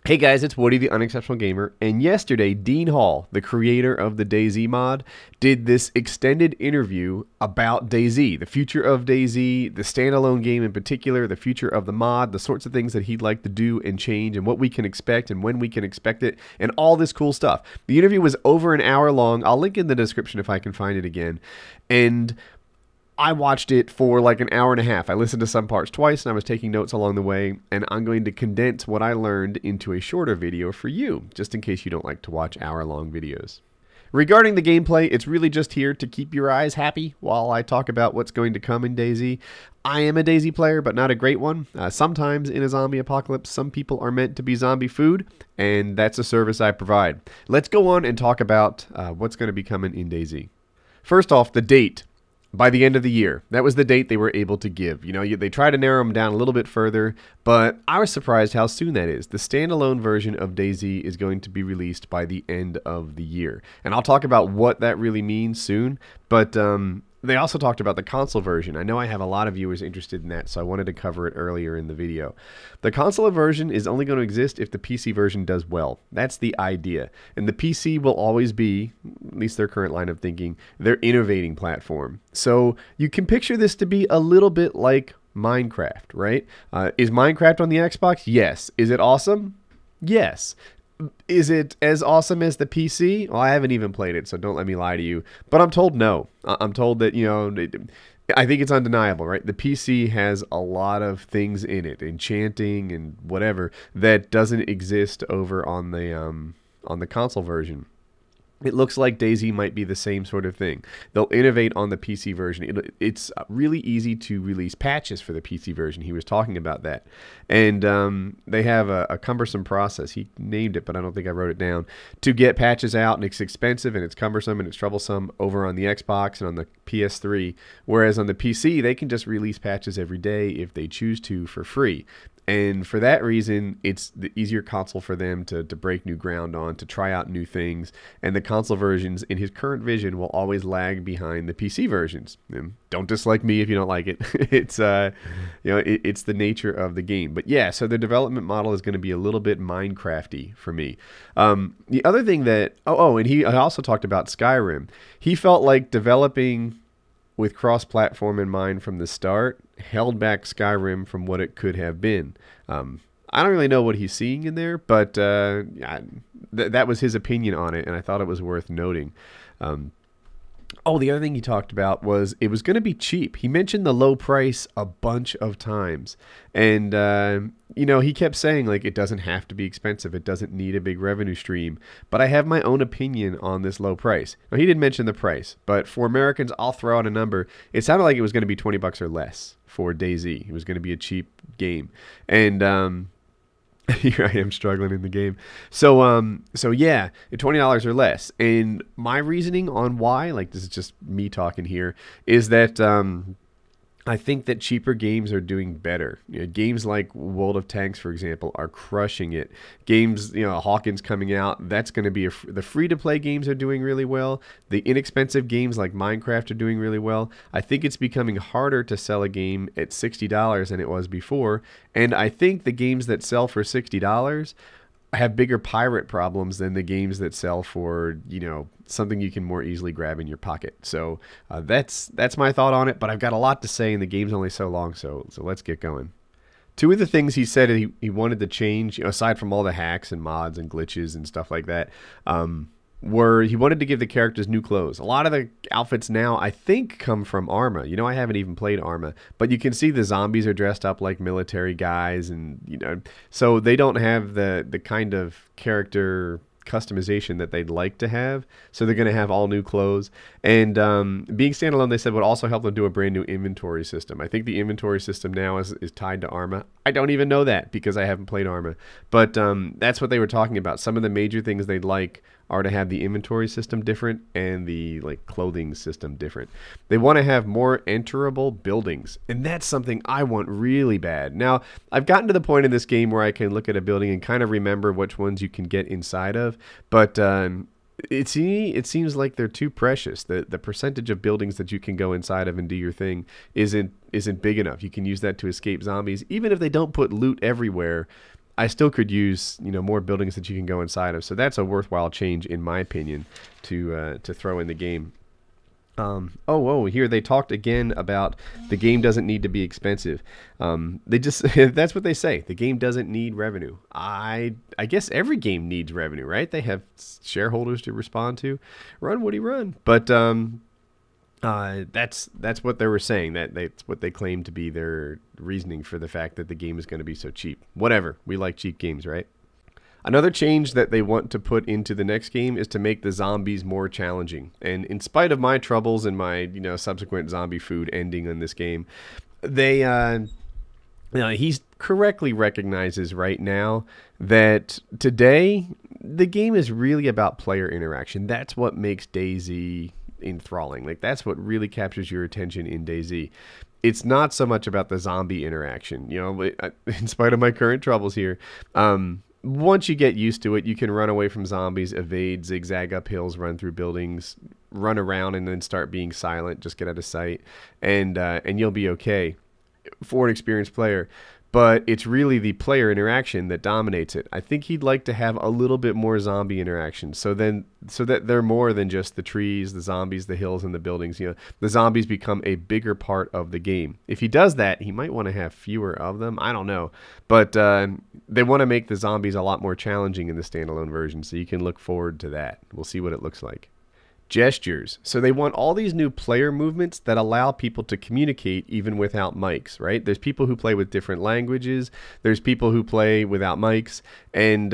Hey guys, it's Woody the Unexceptional Gamer, and yesterday Dean Hall, the creator of the DayZ mod, did this extended interview about DayZ, the future of DayZ, the standalone game in particular, the future of the mod, the sorts of things that he'd like to do and change, and what we can expect and when we can expect it, and all this cool stuff. The interview was over an hour long. I'll link in the description if I can find it again. And I watched it for like an hour and a half. I listened to some parts twice and I was taking notes along the way, and I'm going to condense what I learned into a shorter video for you, just in case you don't like to watch hour-long videos. Regarding the gameplay, it's really just here to keep your eyes happy while I talk about what's going to come in DayZ. I am a DayZ player, but not a great one. Sometimes in a zombie apocalypse, some people are meant to be zombie food, and that's a service I provide. Let's go on and talk about what's going to be coming in DayZ. First off, the date. By the end of the year. That was the date they were able to give. You know, they try to narrow them down a little bit further, but I was surprised how soon that is. The standalone version of DayZ is going to be released by the end of the year. And I'll talk about what that really means soon, but they also talked about the console version. I know I have a lot of viewers interested in that, so I wanted to cover it earlier in the video. The console version is only going to exist if the PC version does well. That's the idea. And the PC will always be, at least their current line of thinking, their innovating platform. So you can picture this to be a little bit like Minecraft, right? Is Minecraft on the Xbox? Yes. Is it awesome? Yes. Is it as awesome as the PC? Well, I haven't even played it, so don't let me lie to you. But I'm told no. I'm told that, you know, I think it's undeniable, right? The PC has a lot of things in it, enchanting and whatever, that doesn't exist over on the console version. It looks like DayZ might be the same sort of thing. They'll innovate on the PC version. It's really easy to release patches for the PC version. He was talking about that. And they have a cumbersome process. He named it, but I don't think I wrote it down. To get patches out, and it's expensive, and it's cumbersome, and it's troublesome over on the Xbox and on the PS3. Whereas on the PC, they can just release patches every day if they choose to for free. And for that reason, it's the easier console for them to break new ground on, to try out new things. And the console versions, in his current vision, will always lag behind the PC versions. And don't dislike me if you don't like it. It's it's the nature of the game. But yeah, so the development model is going to be a little bit Minecrafty for me. The other thing that and he also talked about Skyrim. He felt like developing with cross-platform in mind from the start held back Skyrim from what it could have been. I don't really know what he's seeing in there, but that was his opinion on it, and I thought it was worth noting. The other thing he talked about was it was going to be cheap. He mentioned the low price a bunch of times. And, he kept saying, like, it doesn't have to be expensive. It doesn't need a big revenue stream. But I have my own opinion on this low price. Now, he didn't mention the price. But for Americans, I'll throw out a number. It sounded like it was going to be $20 or less for DayZ. It was going to be a cheap game. And here I am struggling in the game. So yeah, $20 or less. And my reasoning on why, like, this is just me talking here, is that I think that cheaper games are doing better. Games like World of Tanks, for example, are crushing it. Games, Hawkins coming out, that's going to be the free-to-play games are doing really well. The inexpensive games like Minecraft are doing really well. I think it's becoming harder to sell a game at $60 than it was before. And I think the games that sell for $60 have bigger pirate problems than the games that sell for, something you can more easily grab in your pocket. So that's my thought on it, but I've got a lot to say, and the game's only so long, so let's get going. Two of the things he said he wanted to change, aside from all the hacks and mods and glitches and stuff like that, were he wanted to give the characters new clothes. A lot of the outfits now, I think, come from Arma. I haven't even played Arma, but you can see the zombies are dressed up like military guys, and so they don't have the kind of character customization that they'd like to have. So they're going to have all new clothes. And being standalone, they said, would also help them do a brand new inventory system. I think the inventory system now is tied to Arma. I don't even know that because I haven't played Arma. But that's what they were talking about. Some of the major things they'd like are to have the inventory system different and the clothing system different. They want to have more enterable buildings, and that's something I want really bad. Now, I've gotten to the point in this game where I can look at a building and kind of remember which ones you can get inside of, but it seems like they're too precious. The percentage of buildings that you can go inside of and do your thing isn't big enough. You can use that to escape zombies. Even if they don't put loot everywhere, I still could use, you know, more buildings that you can go inside of. So that's a worthwhile change, in my opinion, to throw in the game. Here they talked again about the game doesn't need to be expensive. They just that's what they say. The game doesn't need revenue. I guess every game needs revenue, right? They have shareholders to respond to. Run, Woody, run. But that's what they were saying. That's what they claim to be their reasoning for the fact that the game is going to be so cheap. Whatever. We like cheap games, right? Another change that they want to put into the next game is to make the zombies more challenging. And in spite of my troubles and my, you know, subsequent zombie food ending in this game, they he correctly recognizes right now that today the game is really about player interaction. That's what makes DayZ enthralling. Like, that's what really captures your attention in DayZ. It's not so much about the zombie interaction. You know, in spite of my current troubles here, once you get used to it, you can run away from zombies, evade, zigzag up hills, run through buildings, run around, and then start being silent. Just get out of sight, and you'll be okay for an experienced player. But it's really the player interaction that dominates it. I think he'd like to have a little bit more zombie interaction, so that they're more than just the trees, the zombies, the hills, and the buildings. You know, the zombies become a bigger part of the game. If he does that, he might want to have fewer of them. I don't know, but they want to make the zombies a lot more challenging in the standalone version, so you can look forward to that. We'll see what it looks like. Gestures. So they want all these new player movements that allow people to communicate even without mics, right? There's people who play with different languages. There's people who play without mics, and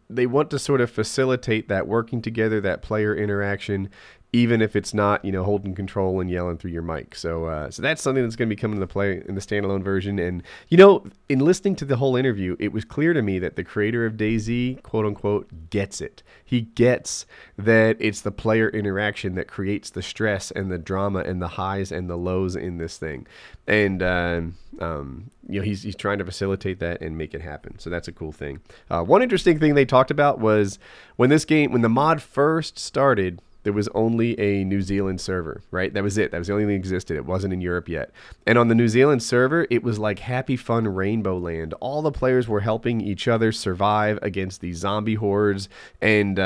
they want to sort of facilitate that working together, that player interaction, even if it's not, you know, holding control and yelling through your mic. So that's something that's going to be coming into play in the standalone version. And, you know, in listening to the whole interview, it was clear to me that the creator of DayZ, quote unquote, gets it. He gets that it's the player interaction that creates the stress and the drama and the highs and the lows in this thing. And, you know, he's trying to facilitate that and make it happen. So that's a cool thing. One interesting thing they talked about was when the mod first started, there was only a New Zealand server, right? That was it. That was the only thing that existed. It wasn't in Europe yet. And on the New Zealand server, it was like happy, fun rainbow land. All the players were helping each other survive against these zombie hordes, and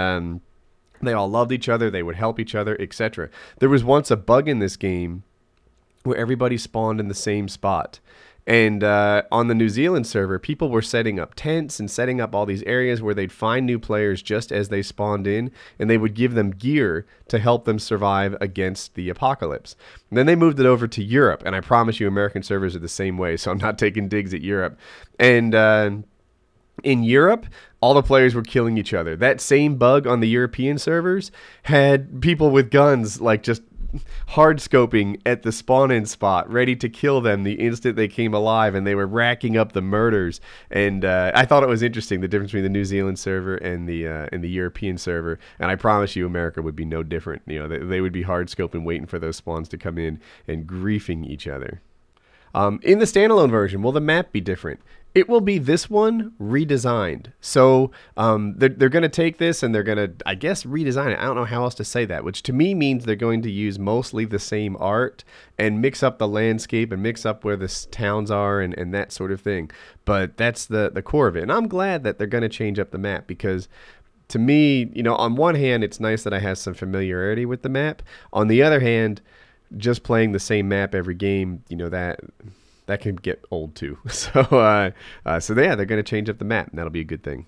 they all loved each other. They would help each other, etc. There was once a bug in this game where everybody spawned in the same spot. And on the New Zealand server, people were setting up tents and setting up all these areas where they'd find new players just as they spawned in, and they would give them gear to help them survive against the apocalypse. And then they moved it over to Europe, and I promise you American servers are the same way, so I'm not taking digs at Europe. And in Europe, all the players were killing each other. That same bug on the European servers had people with guns, like, just hard scoping at the spawn-in spot, ready to kill them the instant they came alive, and they were racking up the murders. And I thought it was interesting, the difference between the New Zealand server and the European server. And I promise you, America would be no different. You know, they would be hard scoping, waiting for those spawns to come in and griefing each other. In the standalone version, will the map be different? It will be this one redesigned. So they're going to take this and they're going to, I guess, redesign it. I don't know how else to say that, which to me means they're going to use mostly the same art and mix up the landscape and mix up where the towns are and that sort of thing. But that's the core of it. And I'm glad that they're going to change up the map, because to me, you know, on one hand, it's nice that I have some familiarity with the map. On the other hand, just playing the same map every game, you know, that can get old too. So yeah, they're going to change up the map, and that'll be a good thing.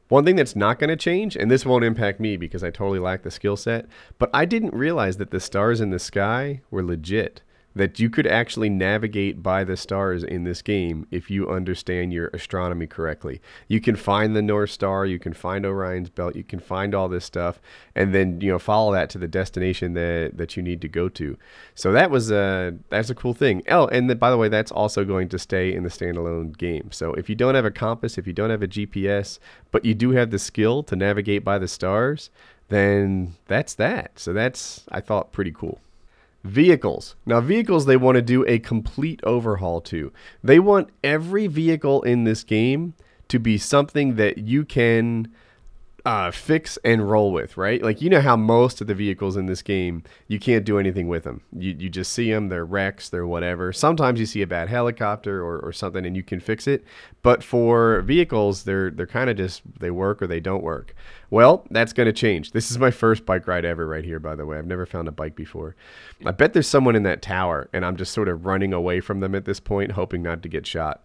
One thing that's not going to change, and this won't impact me because I totally lack the skill set, but I didn't realize that the stars in the sky were legit. That you could actually navigate by the stars in this game if you understand your astronomy correctly. You can find the North Star, you can find Orion's Belt, you can find all this stuff, and then, you know, follow that to the destination that you need to go to. So that's a cool thing. Oh, and then, by the way, that's also going to stay in the standalone game. So if you don't have a compass, if you don't have a GPS, but you do have the skill to navigate by the stars, then that's that. So that's, I thought, pretty cool. Vehicles. Now, vehicles, they want to do a complete overhaul to. They want every vehicle in this game to be something that you can fix and roll with, right? Like, you know how most of the vehicles in this game, you can't do anything with them. You just see them, they're wrecks, they're whatever. Sometimes you see a bad helicopter or something and you can fix it. But for vehicles, they're kind of just, they work or they don't work. Well, that's going to change. This is my first bike ride ever right here, by the way. I've never found a bike before. I bet there's someone in that tower, and I'm just sort of running away from them at this point, hoping not to get shot.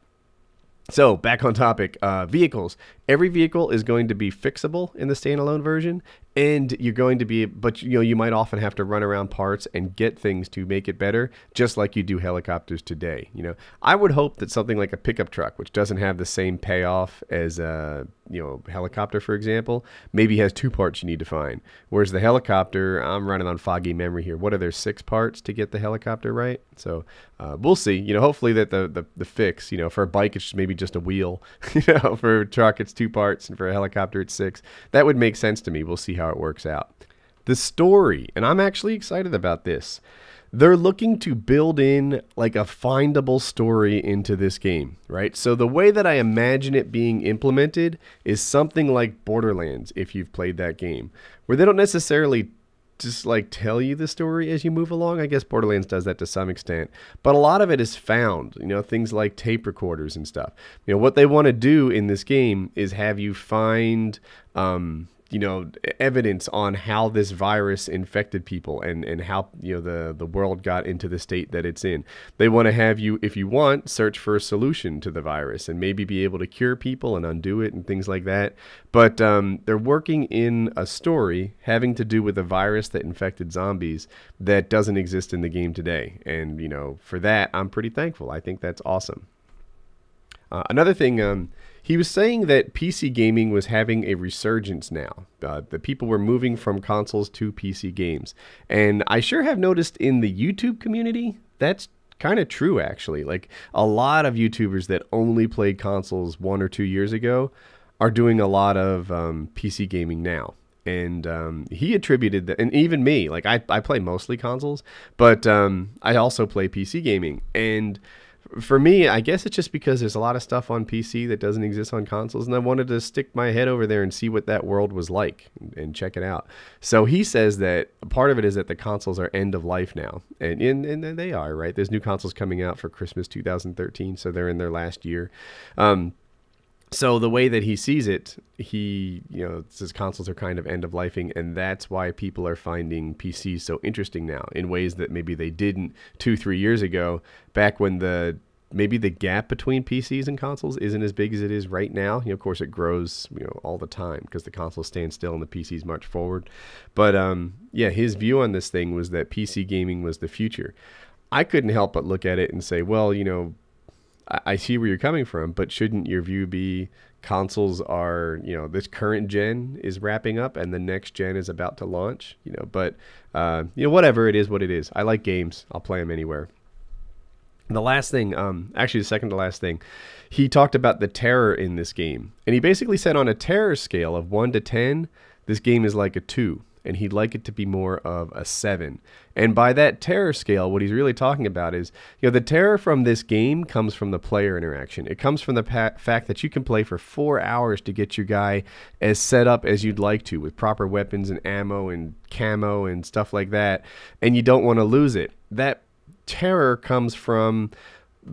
So, back on topic, vehicles. Every vehicle is going to be fixable in the standalone version, and you're going to be, but you know, you might often have to run around parts and get things to make it better, just like you do helicopters today. You know, I would hope that something like a pickup truck, which doesn't have the same payoff as a, you know, helicopter, for example, maybe has 2 parts you need to find. Whereas the helicopter, I'm running on foggy memory here. What are there, 6 parts to get the helicopter right? So we'll see. You know, hopefully that the fix, you know, for a bike it's maybe just a wheel. You know, for a truck it's 2 parts, and for a helicopter it's 6. That would make sense to me. We'll see how it works out. The story, and I'm actually excited about this. They're looking to build in like a findable story into this game, right? So the way that I imagine it being implemented is something like Borderlands, if you've played that game, where they don't necessarily just like tell you the story as you move along. I guess Borderlands does that to some extent, but a lot of it is found, you know, things like tape recorders and stuff. You know, what they want to do in this game is have you find, you know, evidence on how this virus infected people and how, you know, the world got into the state that it's in. They want to have you, if you want, search for a solution to the virus and maybe be able to cure people and undo it and things like that. But they're working in a story having to do with a virus that infected zombies that doesn't exist in the game today. And, you know, for that, I'm pretty thankful. I think that's awesome. Another thing, he was saying that PC gaming was having a resurgence now. The people were moving from consoles to PC games. And I sure have noticed in the YouTube community, that's kind of true, actually. Like, a lot of YouTubers that only played consoles 1 or 2 years ago are doing a lot of PC gaming now. And he attributed that, and even me, like I play mostly consoles, but I also play PC gaming. And for me, I guess it's just because there's a lot of stuff on PC that doesn't exist on consoles, and I wanted to stick my head over there and see what that world was like and check it out. So he says that part of it is that the consoles are end of life now, and they are, right? There's new consoles coming out for Christmas 2013, so they're in their last year. So the way that he sees it, he, you know, says consoles are kind of end of lifing, and that's why people are finding PCs so interesting now in ways that maybe they didn't 2-3 years ago, back when maybe the gap between PCs and consoles isn't as big as it is right now. You know, of course it grows, you know, all the time because the consoles stand still and the PCs march forward. But yeah, his view on this thing was that PC gaming was the future. I couldn't help but look at it and say, well, you know, I see where you're coming from, but shouldn't your view be consoles are, you know, this current gen is wrapping up and the next gen is about to launch, you know, but, you know, whatever, it is what it is. I like games. I'll play them anywhere. The last thing, actually the second to last thing, he talked about the terror in this game. And he basically said on a terror scale of 1 to 10, this game is like a 2. And he'd like it to be more of a 7. And by that terror scale, what he's really talking about is, you know, the terror from this game comes from the player interaction. It comes from the fact that you can play for 4 hours to get your guy as set up as you'd like to, with proper weapons and ammo and camo and stuff like that, and you don't want to lose it. That terror comes from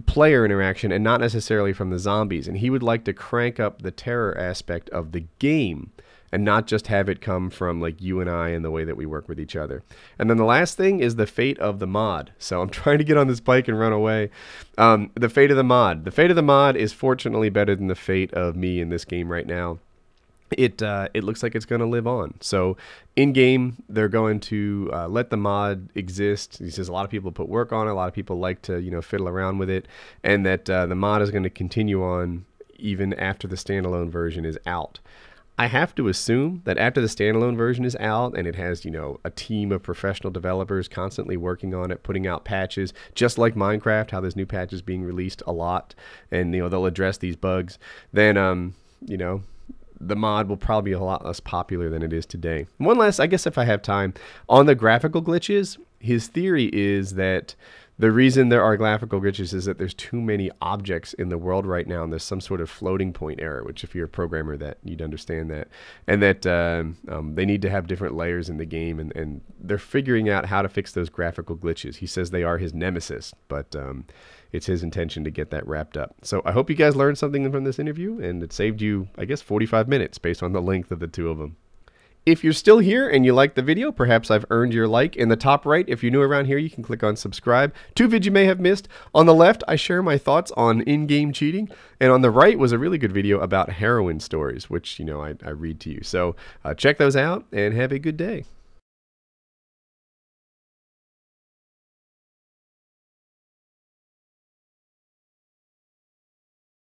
player interaction and not necessarily from the zombies. And he would like to crank up the terror aspect of the game and not just have it come from like you and I and the way that we work with each other. And then the last thing is the fate of the mod. So I'm trying to get on this bike and run away. The fate of the mod. The fate of the mod is fortunately better than the fate of me in this game right now. It looks like it's going to live on. So in game, they're going to let the mod exist. He says a lot of people put work on it. A lot of people like to, you know, fiddle around with it, and that the mod is going to continue on even after the standalone version is out. I have to assume that after the standalone version is out and it has, you know, a team of professional developers constantly working on it, putting out patches, just like Minecraft, how there's new patches being released a lot, and, you know, they'll address these bugs, then, you know, the mod will probably be a lot less popular than it is today. One last, I guess if I have time, on the graphical glitches, his theory is that The reason there are graphical glitches is that there's too many objects in the world right now, and there's some sort of floating point error, which if you're a programmer, that you'd understand that. And that they need to have different layers in the game, and they're figuring out how to fix those graphical glitches. He says they are his nemesis, but it's his intention to get that wrapped up. So I hope you guys learned something from this interview, and it saved you, I guess, 45 minutes based on the length of the two of them. If you're still here and you like the video, perhaps I've earned your like. In the top right, if you're new around here, you can click on subscribe. 2 vids you may have missed. On the left, I share my thoughts on in-game cheating. And on the right was a really good video about heroin stories, which, you know, I read to you. So check those out and have a good day.